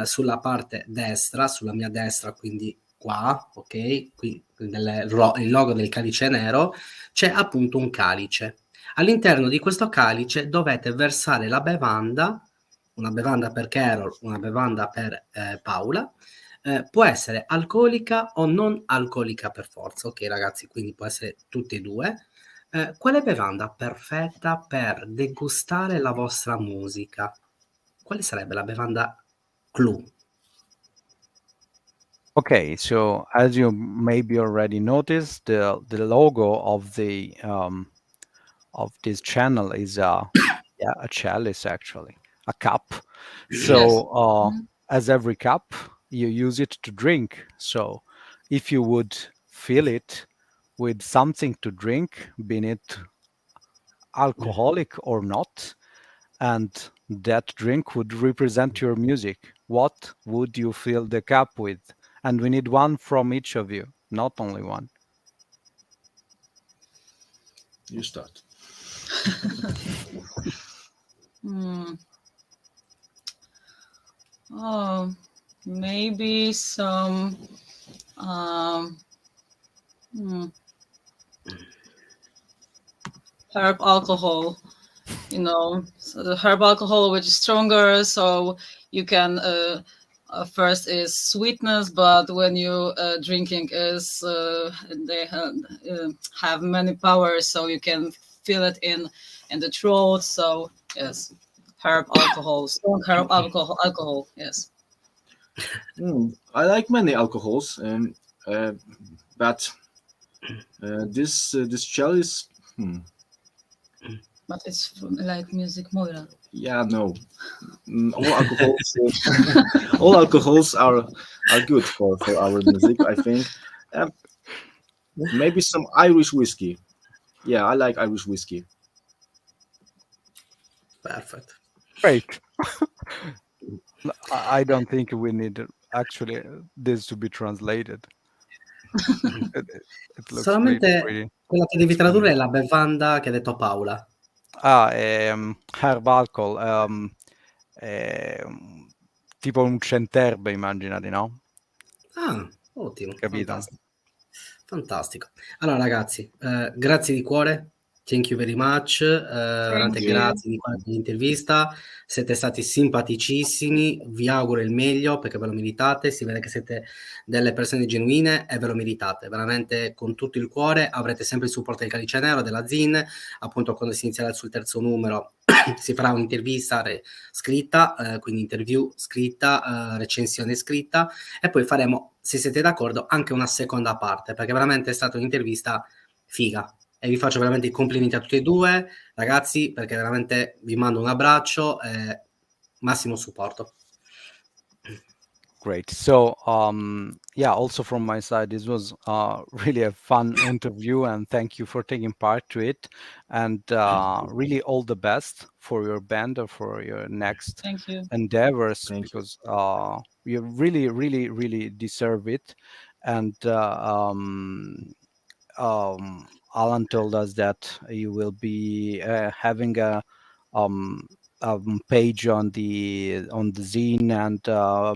sulla parte destra, sulla mia destra, quindi qua, ok, qui il logo del Calice Nero, c'è appunto un calice. All'interno di questo calice dovete versare la bevanda, una bevanda per Carol, una bevanda per Paola. Può essere alcolica o non alcolica per forza, ok ragazzi, quindi può essere tutte e due. Quale bevanda perfetta per degustare la vostra musica? Quale sarebbe la bevanda clou? Okay, so as you maybe already noticed, the logo of this channel is a chalice, actually, a cup. So as every cup, you use it to drink. So if you would fill it with something to drink, be it alcoholic or not, and that drink would represent your music, what would you fill the cup with? And we need one from each of you, not only one. You start. Oh, maybe some herb alcohol. So the herb alcohol, which is stronger, so you can first is sweetness, but when you drinking is they have many powers, so you can feel it in the throat. So yes, herb alcohol, strong herb alcohol. Yes. I like many alcohols, but this chalice. But it's from like music Moira. Yeah, no. All alcohols are good for our music, I think. Maybe some Irish whiskey. Yeah, I like Irish whiskey. Perfect. Great. I don't think we need actually this to be translated. It looks Solamente pretty. quella che devi tradurre è la bevanda che ha detto Paola. Herb alcohol, tipo un centerbe, immaginati, no? Ah, ottimo. Capito? Fantastico. Allora ragazzi, grazie di cuore. Thank you very much. Veramente you. grazie di cuore per l'intervista. Siete stati simpaticissimi. Vi auguro il meglio perché ve lo meritate. Si vede che siete delle persone genuine e ve lo meritate. Veramente con tutto il cuore. Avrete sempre il supporto del Calice Nero, della ZIN. Appunto, quando si inizierà sul terzo numero si farà un'intervista scritta, quindi interview scritta, recensione scritta, e poi faremo, se siete d'accordo, anche una seconda parte, perché veramente è stata un'intervista figa. E vi faccio veramente i complimenti a tutti e due, ragazzi, perché veramente vi mando un abbraccio e massimo supporto. Great. So, also from my side, this was really a fun interview, and thank you for taking part to it. And really all the best for your band or for your next endeavors, because you really, really, really deserve it. And Alan told us that you will be having a page on the zine and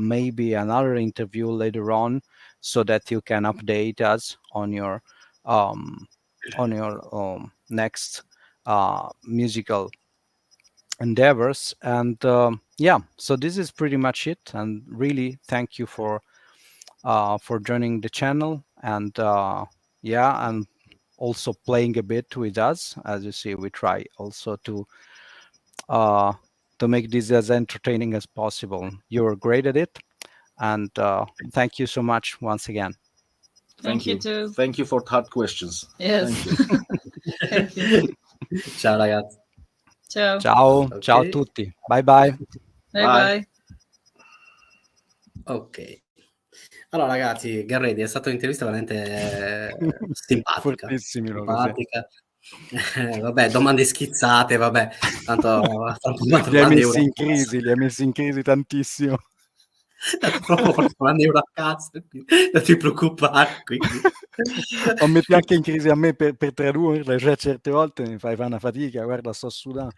maybe another interview later on, so that you can update us on your next musical endeavors. And so this is pretty much it, and really thank you for joining the channel, and and also playing a bit with us. As you see, we try also to make this as entertaining as possible. You're great at it, and thank you so much once again. Thank you too. Thank you for hard questions. Yes. Thank you. Ciao ragazzi. Ciao. Ciao, Okay. Ciao a tutti. Bye bye. Bye. Ok. Allora ragazzi, Garredi, è stata un'intervista veramente simpatica. Fortissimi, simpatica. Vabbè, domande schizzate, vabbè. Tanto li hai messi in crisi tantissimo. Proprio domande euro a cazzo, non ti preoccupare. Quindi. O metti anche in crisi a me per tradurle, cioè certe volte mi fai fare una fatica, guarda, sto sudando.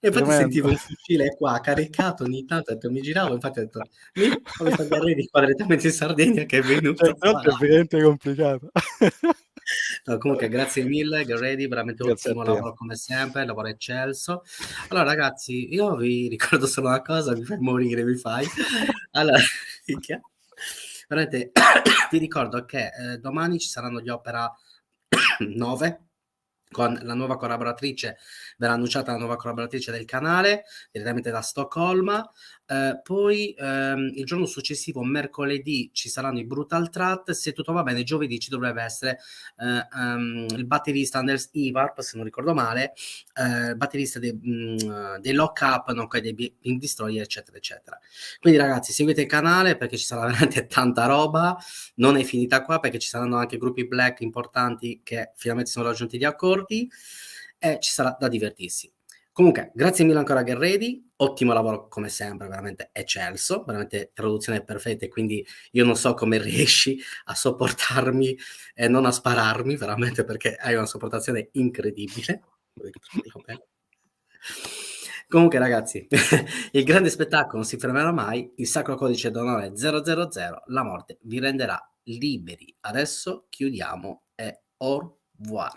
E infatti Tremendo. sentivo un fucile qua caricato ogni tanto, ho detto, mi giravo, infatti ho detto, lì ho visto Garredi qua direttamente in Sardegna che è venuto Cioè, a tra l'altro è sparare. veramente complicato. No, comunque grazie mille Garredi, veramente Grazie a ottimo te. lavoro come sempre, lavoro eccelso. Allora ragazzi, io vi ricordo solo una cosa, mi fai morire, mi fai. Allora, minchia. Veramente vi ricordo che domani ci saranno gli Opera 9 con la nuova collaboratrice, verrà annunciata la nuova collaboratrice del canale direttamente da Stoccolma. Poi il giorno successivo, mercoledì, ci saranno i Brutal Trat. Se tutto va bene, giovedì ci dovrebbe essere il batterista Anders Ivarp, se non ricordo male, batterista dei Lock Up, nonché dei Pink Destroyer, eccetera, eccetera. Quindi ragazzi, seguite il canale perché ci sarà veramente tanta roba. Non è finita qua perché ci saranno anche gruppi black importanti che finalmente sono raggiunti gli accordi e ci sarà da divertirsi. Comunque, grazie mille ancora a Gerredi, ottimo lavoro come sempre, veramente eccelso, veramente traduzione perfetta e quindi io non so come riesci a sopportarmi e non a spararmi, veramente perché hai una sopportazione incredibile. Comunque ragazzi, il grande spettacolo non si fermerà mai, il sacro codice d'onore 000, la morte vi renderà liberi. Adesso chiudiamo e au revoir.